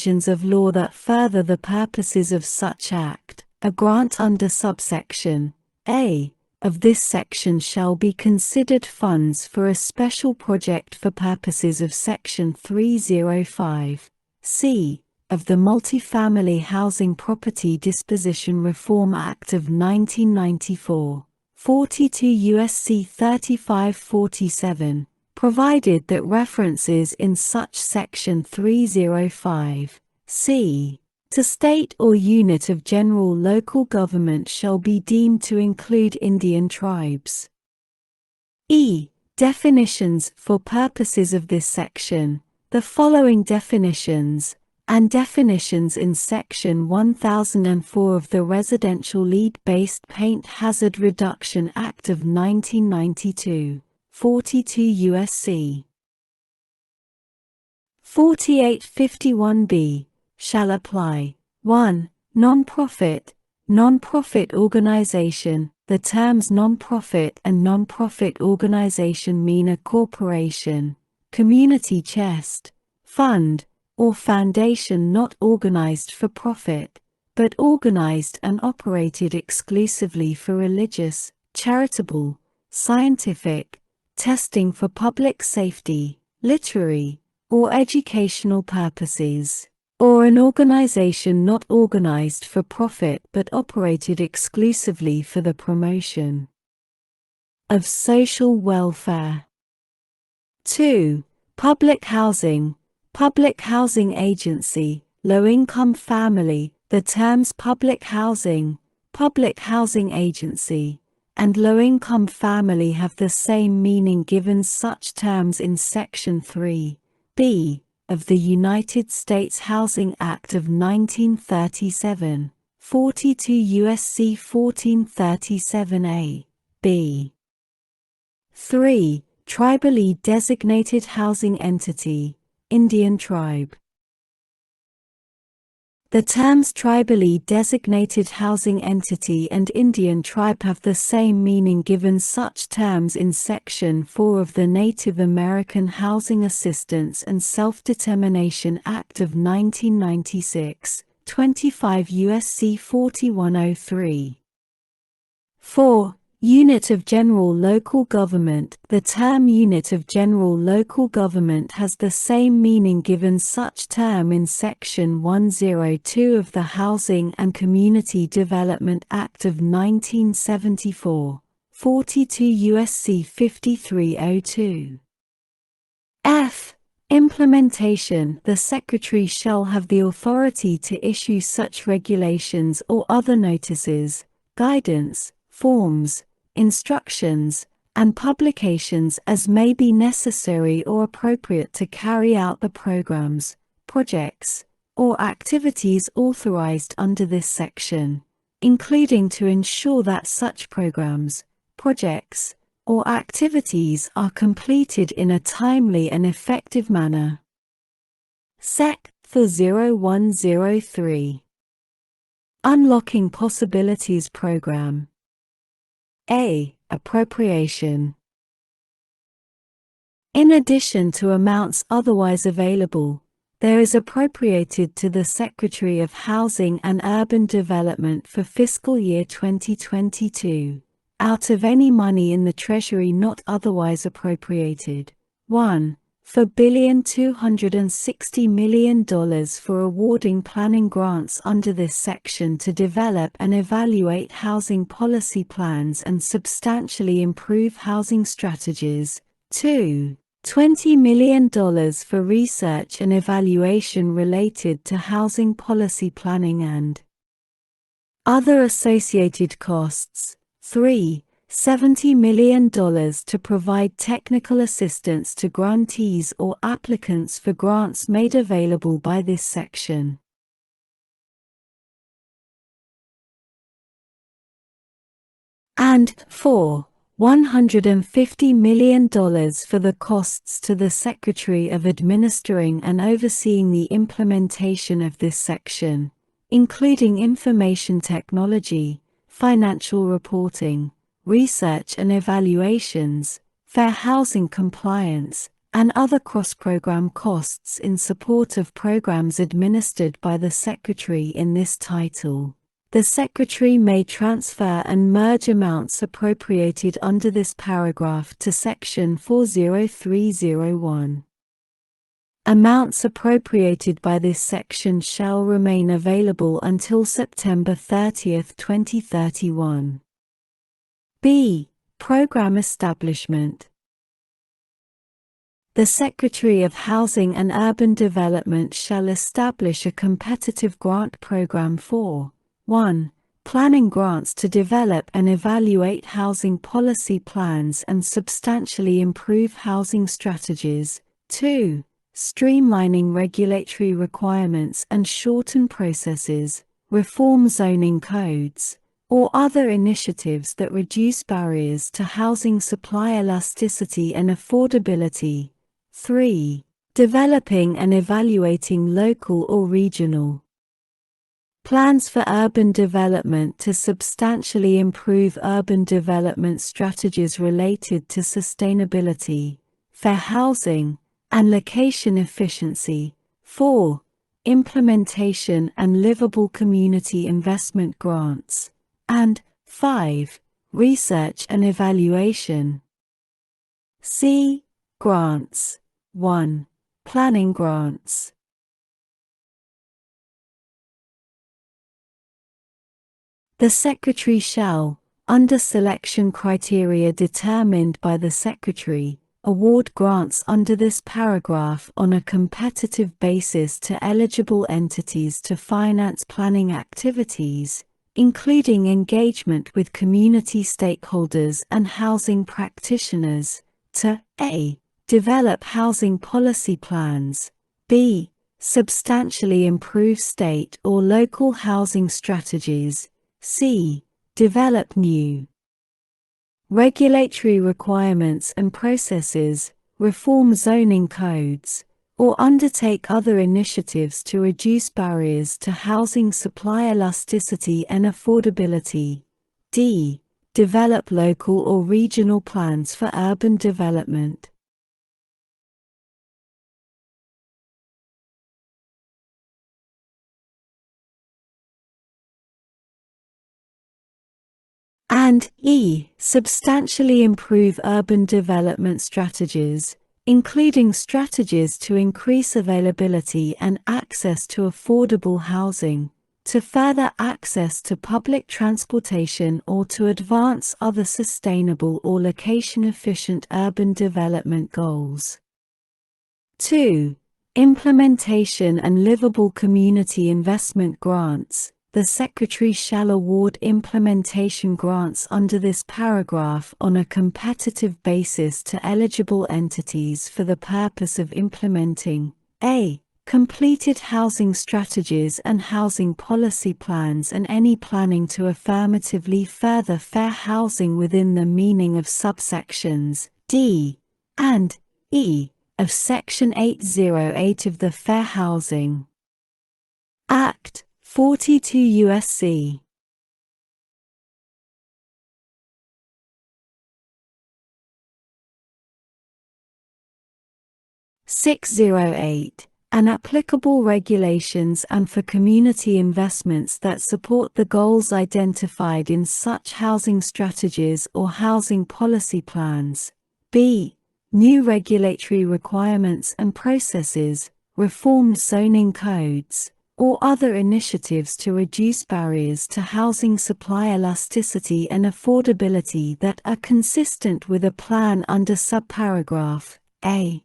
provisions of law that further the purposes of such act, a grant under subsection A of this section shall be considered funds for a special project for purposes of Section 305 C of the Multifamily Housing Property Disposition Reform Act of 1994, 42 U.S.C. 3547, provided that references in such Section 305 C to state or unit of general local government shall be deemed to include Indian tribes. Definitions. For purposes of this section, the following definitions, and definitions in Section 1004 of the Residential Lead-Based Paint Hazard Reduction Act of 1992, 42 U.S.C. 4851b, shall apply. 1. Non-profit organization. The terms non-profit and non-profit organization mean a corporation, community chest, fund, or foundation not organized for profit, but organized and operated exclusively for religious, charitable, scientific, testing for public safety, literary, or educational purposes, or an organization not organized for profit but operated exclusively for the promotion of social welfare. 2. Public housing agency, low-income family. The terms public housing agency, and low-income family have the same meaning given such terms in Section 3b of the United States Housing Act of 1937, 42 U.S.C. 1437a, b. 3. Tribally designated housing entity, Indian tribe. The terms tribally designated housing entity and Indian tribe have the same meaning given such terms in Section 4 of the Native American Housing Assistance and Self-Determination Act of 1996, 25 U.S.C. 4103. 4. Unit of general local government. The term unit of general local government has the same meaning given such term in Section 102 of the Housing and Community Development Act of 1974, 42 U.S.C. 5302. F. Implementation. The Secretary shall have the authority to issue such regulations or other notices, guidance, forms, instructions, and publications as may be necessary or appropriate to carry out the programs, projects, or activities authorized under this section, including to ensure that such programs, projects, or activities are completed in a timely and effective manner. Sec. 0103. Unlocking Possibilities Program. A. Appropriation. In addition to amounts otherwise available, there is appropriated to the Secretary of Housing and Urban Development for fiscal year 2022, out of any money in the Treasury not otherwise appropriated, 1. $4,260,000,000 for awarding planning grants under this section to develop and evaluate housing policy plans and substantially improve housing strategies. 2. $20 million for research and evaluation related to housing policy planning and other associated costs. 3. $70 million to provide technical assistance to grantees or applicants for grants made available by this section. And 4. $150 million for the costs to the Secretary of administering and overseeing the implementation of this section, including information technology, financial reporting, research and evaluations, fair housing compliance, and other cross-program costs in support of programs administered by the Secretary in this title. The Secretary may transfer and merge amounts appropriated under this paragraph to Section 40301. Amounts appropriated by this section shall remain available until September 30, 2031. B. Program establishment. The Secretary of Housing and Urban Development shall establish a competitive grant program for 1. Planning grants to develop and evaluate housing policy plans and substantially improve housing strategies. 2. Streamlining regulatory requirements and shorten processes, reform zoning codes, or other initiatives that reduce barriers to housing supply elasticity and affordability. 3. Developing and evaluating local or regional plans for urban development to substantially improve urban development strategies related to sustainability, fair housing, and location efficiency. 4. Implementation and livable community investment grants. And 5. Research and evaluation. C. Grants. 1. Planning grants. The Secretary shall, under selection criteria determined by the Secretary, award grants under this paragraph on a competitive basis to eligible entities to finance planning activities, including engagement with community stakeholders and housing practitioners, to a. Develop housing policy plans, b. Substantially improve state or local housing strategies, c. Develop new regulatory requirements and processes, reform zoning codes, or undertake other initiatives to reduce barriers to housing supply elasticity and affordability. D. Develop local or regional plans for urban development. And E. Substantially improve urban development strategies, including strategies to increase availability and access to affordable housing, to further access to public transportation or to advance other sustainable or location-efficient urban development goals. 2. Implementation and livable community investment grants. The Secretary shall award implementation grants under this paragraph on a competitive basis to eligible entities for the purpose of implementing a. Completed housing strategies and housing policy plans and any planning to affirmatively further fair housing within the meaning of subsections D and E of Section 808 of the Fair Housing Act, 42 U.S.C. 608, and applicable regulations and for community investments that support the goals identified in such housing strategies or housing policy plans. B. New regulatory requirements and processes, reformed zoning codes, or other initiatives to reduce barriers to housing supply elasticity and affordability that are consistent with a plan under subparagraph A.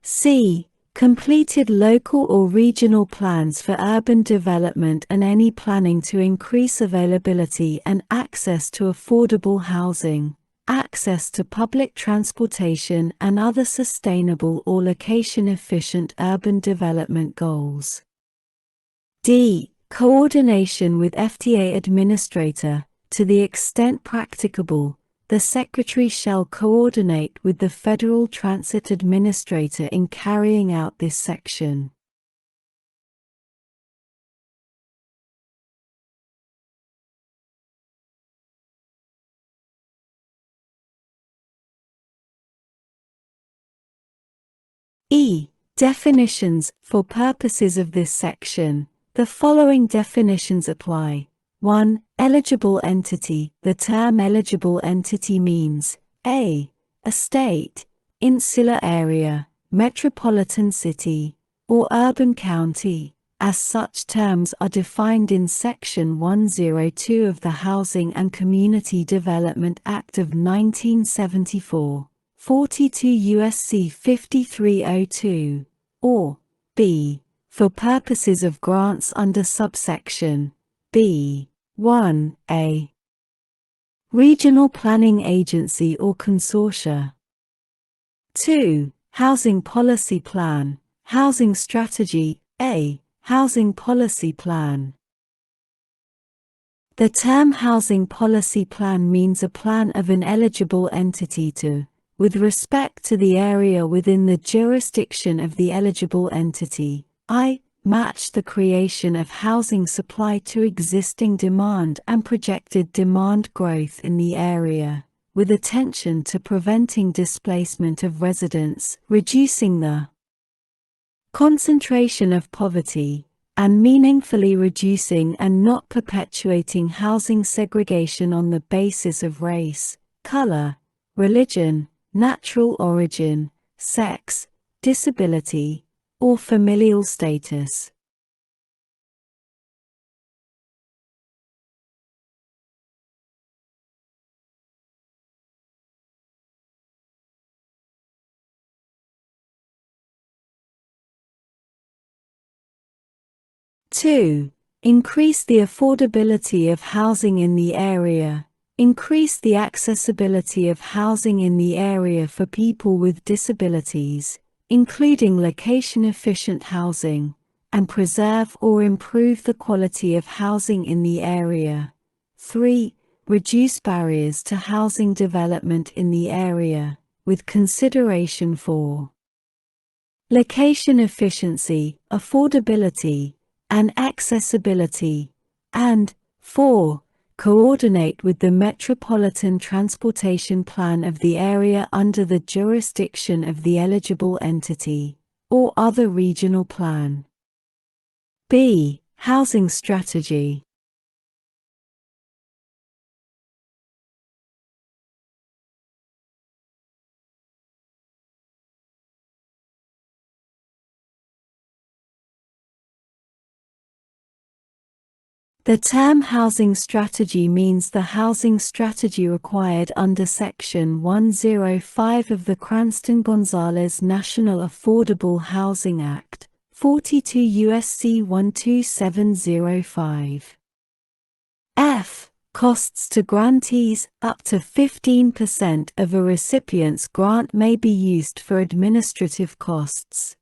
C. Completed local or regional plans for urban development and any planning to increase availability and access to affordable housing, access to public transportation and other sustainable or location-efficient urban development goals. D. Coordination with FTA Administrator. To the extent practicable, the Secretary shall coordinate with the Federal Transit Administrator in carrying out this section. Definitions. For purposes of this section, the following definitions apply. 1. Eligible entity. The term eligible entity means a state, insular area, metropolitan city, or urban county. As such terms are defined in Section 102 of the Housing and Community Development Act of 1974, 42 U.S.C. 5302, or b. For purposes of grants under subsection b. 1a. Regional Planning Agency or Consortia. 2. Housing Policy Plan, Housing Strategy, a. Housing Policy Plan. The term Housing Policy Plan means a plan of an eligible entity to, with respect to the area within the jurisdiction of the eligible entity, match the creation of housing supply to existing demand and projected demand growth in the area, with attention to preventing displacement of residents, reducing the concentration of poverty, and meaningfully reducing and not perpetuating housing segregation on the basis of race, color, religion, natural origin, sex, disability, or familial status. Two. Increase the affordability of housing in the area. Increase the accessibility of housing in the area for people with disabilities, including location-efficient housing, and preserve or improve the quality of housing in the area. 3. Reduce barriers to housing development in the area, with consideration for location efficiency, affordability, and accessibility. And 4. Coordinate with the Metropolitan Transportation Plan of the area under the jurisdiction of the eligible entity, or other regional plan. B. Housing strategy. The term housing strategy means the housing strategy required under Section 105 of the Cranston-Gonzalez National Affordable Housing Act, 42 U.S.C. 12705. F. Costs to grantees. Up to 15% of a recipient's grant may be used for administrative costs.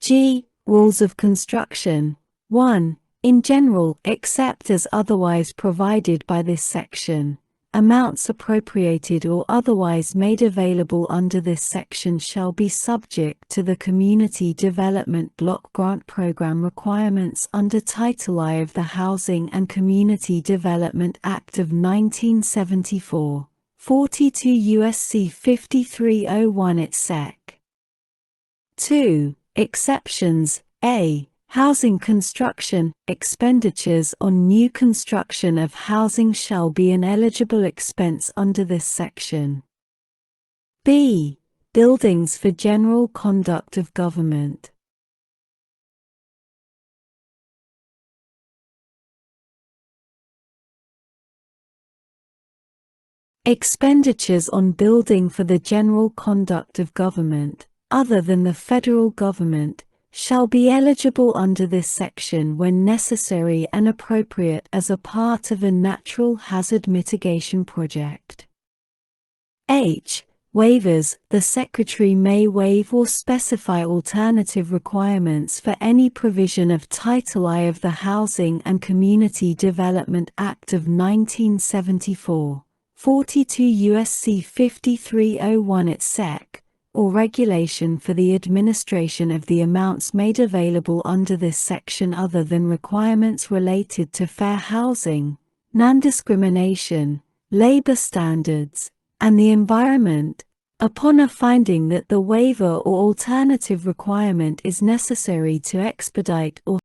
G. Rules of construction. 1. In general, except as otherwise provided by this section, amounts appropriated or otherwise made available under this section shall be subject to the Community Development Block Grant Program requirements under Title I of the Housing and Community Development Act of 1974, 42 U.S.C. 5301 et seq. 2. Exceptions. A. Housing construction. Expenditures on new construction of housing shall be an eligible expense under this section. B. Buildings for general conduct of government. Expenditures on building for the general conduct of government, other than the federal government, shall be eligible under this section when necessary and appropriate as a part of a natural hazard mitigation project. H. Waivers. The Secretary may waive or specify alternative requirements for any provision of Title I of the Housing and Community Development Act of 1974, 42 U.S.C. 5301 et seq., or regulation for the administration of the amounts made available under this section other than requirements related to fair housing, non-discrimination, labor standards, and the environment, Upon a finding that the waiver or alternative requirement is necessary to expedite or